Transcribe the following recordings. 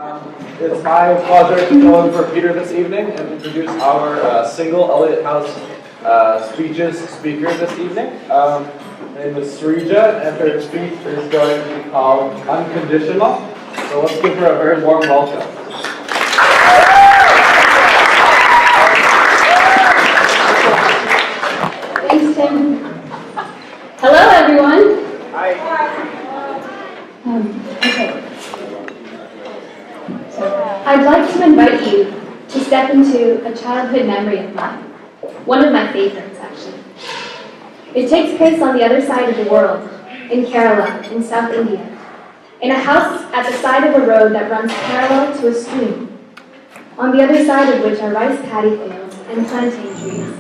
It's my pleasure to fill in for Peter this evening and introduce our single Eliot Speeches speaker this evening. Her name is Sreeja, and her speech is going to be called Unconditional. So let's give her a very warm welcome. Thanks, Tim. Hello, everyone. Hi. Okay. I'd like to invite you to step into a childhood memory of mine. One of my favorites, actually. It takes place on the other side of the world, in Kerala, in South India, in a house at the side of a road that runs parallel to a stream, on the other side of which are rice paddy fields and plantain trees.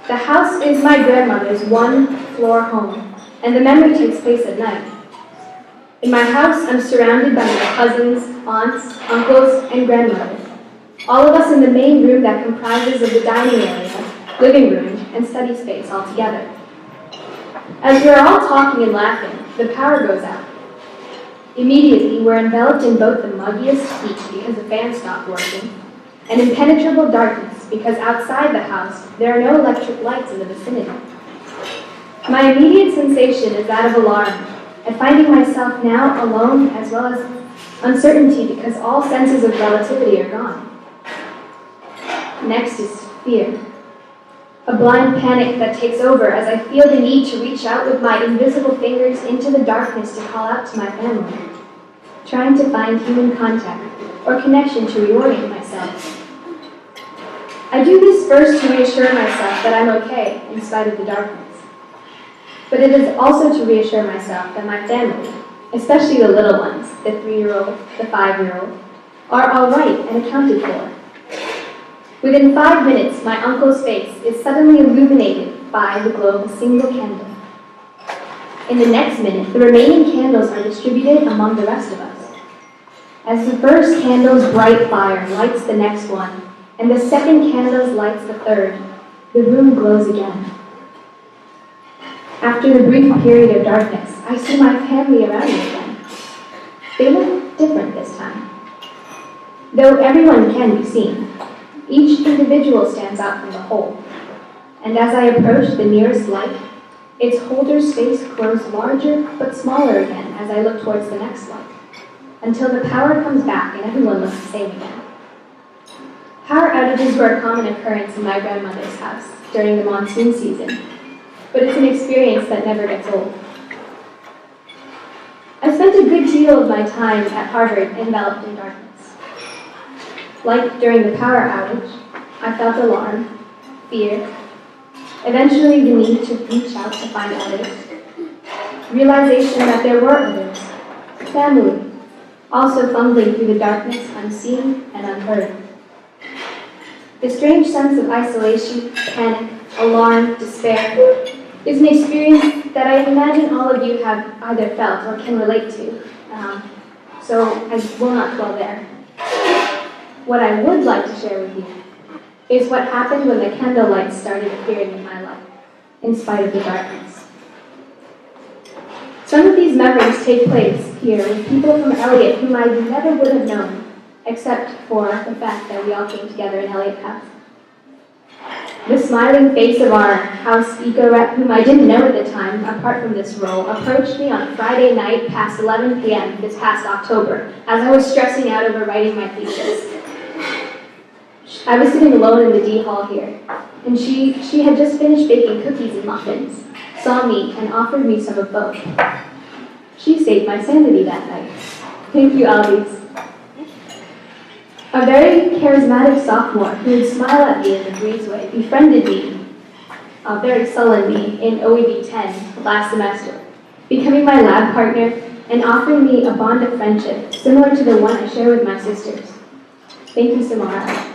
The house is my grandmother's one-floor home, and the memory takes place at night. In my house, I'm surrounded by my cousins, aunts, uncles, and grandmothers, all of us in the main room that comprises of the dining area, living room, and study space all together. As we're all talking and laughing, the power goes out. Immediately, we're enveloped in both the muggiest heat because the fan stopped working, and impenetrable darkness because outside the house, there are no electric lights in the vicinity. My immediate sensation is that of alarm, at finding myself now alone as well as uncertainty because all senses of relativity are gone. Next is fear. A blind panic that takes over as I feel the need to reach out with my invisible fingers into the darkness to call out to my family, trying to find human contact or connection to reorient myself. I do this first to reassure myself that I'm okay in spite of the darkness. But it is also to reassure myself that my family, especially the little ones, the 3-year-old, the 5-year-old, are all right and accounted for. Within 5 minutes, my uncle's face is suddenly illuminated by the glow of a single candle. In the next minute, the remaining candles are distributed among the rest of us. As the first candle's bright fire lights the next one, and the second candle lights the third, the room glows again. After the brief period of darkness, I see my family around me again. They look different this time. Though everyone can be seen, each individual stands out from the whole. And as I approach the nearest light, its holder's face grows larger but smaller again as I look towards the next light, until the power comes back and everyone looks the same again. Power outages were a common occurrence in my grandmother's house during the monsoon season, but it's an experience that never gets old. I spent a good deal of my time at Harvard enveloped in darkness. Like during the power outage, I felt alarm, fear, eventually the need to reach out to find others, realization that there were others, family, also fumbling through the darkness unseen and unheard. The strange sense of isolation, panic, alarm, despair is an experience that I imagine all of you have either felt or can relate to, so I will not dwell there. What I would like to share with you is what happened when the candlelight started appearing in my life, in spite of the darkness. Some of these memories take place here with people from Eliot whom I never would have known, except for the fact that we all came together in Eliot House. The smiling face of our house eco-rep, whom I didn't know at the time, apart from this role, approached me on Friday night past 11 p.m. this past October, as I was stressing out over writing my thesis. I was sitting alone in the D hall here, and she had just finished baking cookies and muffins, saw me, and offered me some of both. She saved my sanity that night. Thank you, Albies. A very charismatic sophomore who would smile at me in the breezeway befriended me, very sullenly, in OEB 10 last semester, becoming my lab partner and offering me a bond of friendship similar to the one I share with my sisters. Thank you, Samara.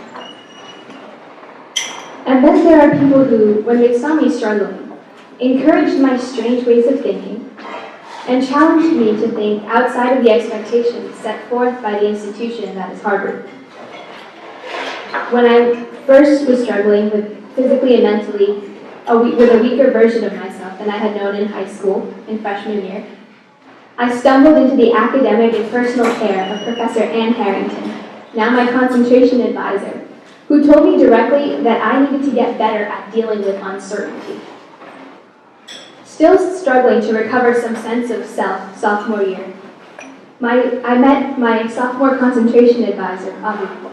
And then there are people who, when they saw me struggling, encouraged my strange ways of thinking and challenged me to think outside of the expectations set forth by the institution that is Harvard. When I first was struggling with physically and mentally with a weaker version of myself than I had known in high school in freshman year, I stumbled into the academic and personal care of Professor Ann Harrington, now my concentration advisor, who told me directly that I needed to get better at dealing with uncertainty. Still struggling to recover some sense of self sophomore year, I met my sophomore concentration advisor, Avi,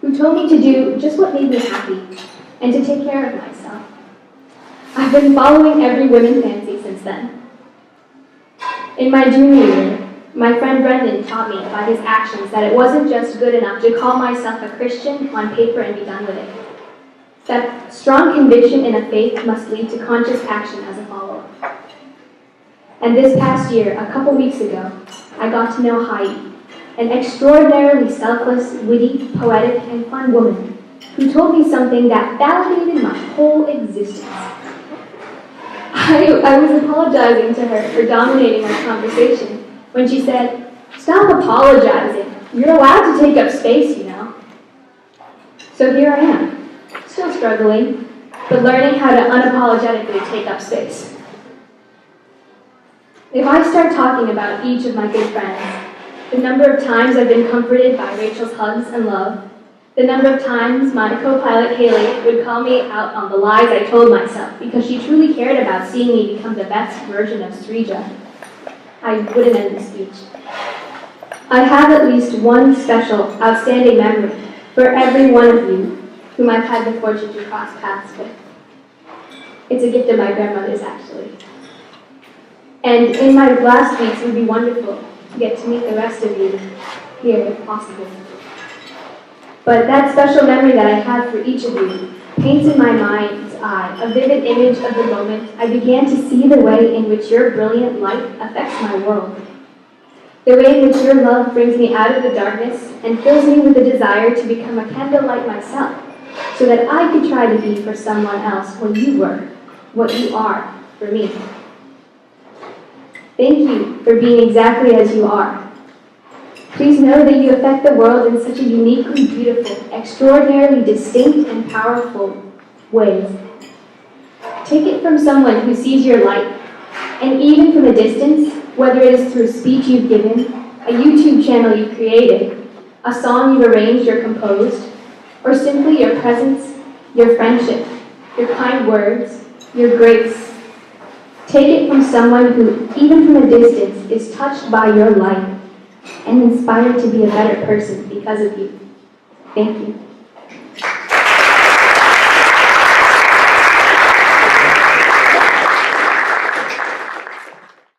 who told me to do just what made me happy and to take care of myself. I've been following every women fancy since then. In my junior year, my friend Brendan taught me by his actions that it wasn't just good enough to call myself a Christian on paper and be done with it. That strong conviction in a faith must lead to conscious action as a follower. And this past year, a couple weeks ago, I got to know Heidi, an extraordinarily selfless, witty, poetic, and fun woman who told me something that validated my whole existence. I was apologizing to her for dominating our conversation when she said, "Stop apologizing. You're allowed to take up space, you know." So here I am, still struggling, but learning how to unapologetically take up space. If I start talking about each of my good friends, the number of times I've been comforted by Rachel's hugs and love, the number of times my co-pilot Haley would call me out on the lies I told myself because she truly cared about seeing me become the best version of Sreeja, I wouldn't end the speech. I have at least one special, outstanding memory for every one of you whom I've had the fortune to cross paths with. It's a gift of my grandmother's, actually. And in my last weeks, it would be wonderful to get to meet the rest of you here, if possible. But that special memory that I have for each of you paints in my mind's eye a vivid image of the moment I began to see the way in which your brilliant light affects my world. The way in which your love brings me out of the darkness and fills me with the desire to become a candlelight myself, so that I could try to be for someone else what you were, what you are for me. Thank you for being exactly as you are. Please know that you affect the world in such a uniquely beautiful, extraordinarily distinct and powerful ways. Take it from someone who sees your light, and even from a distance, whether it is through a speech you've given, a YouTube channel you've created, a song you've arranged or composed, or simply your presence, your friendship, your kind words, your grace. Take it from someone who, even from a distance, is touched by your light and inspired to be a better person because of you. Thank you.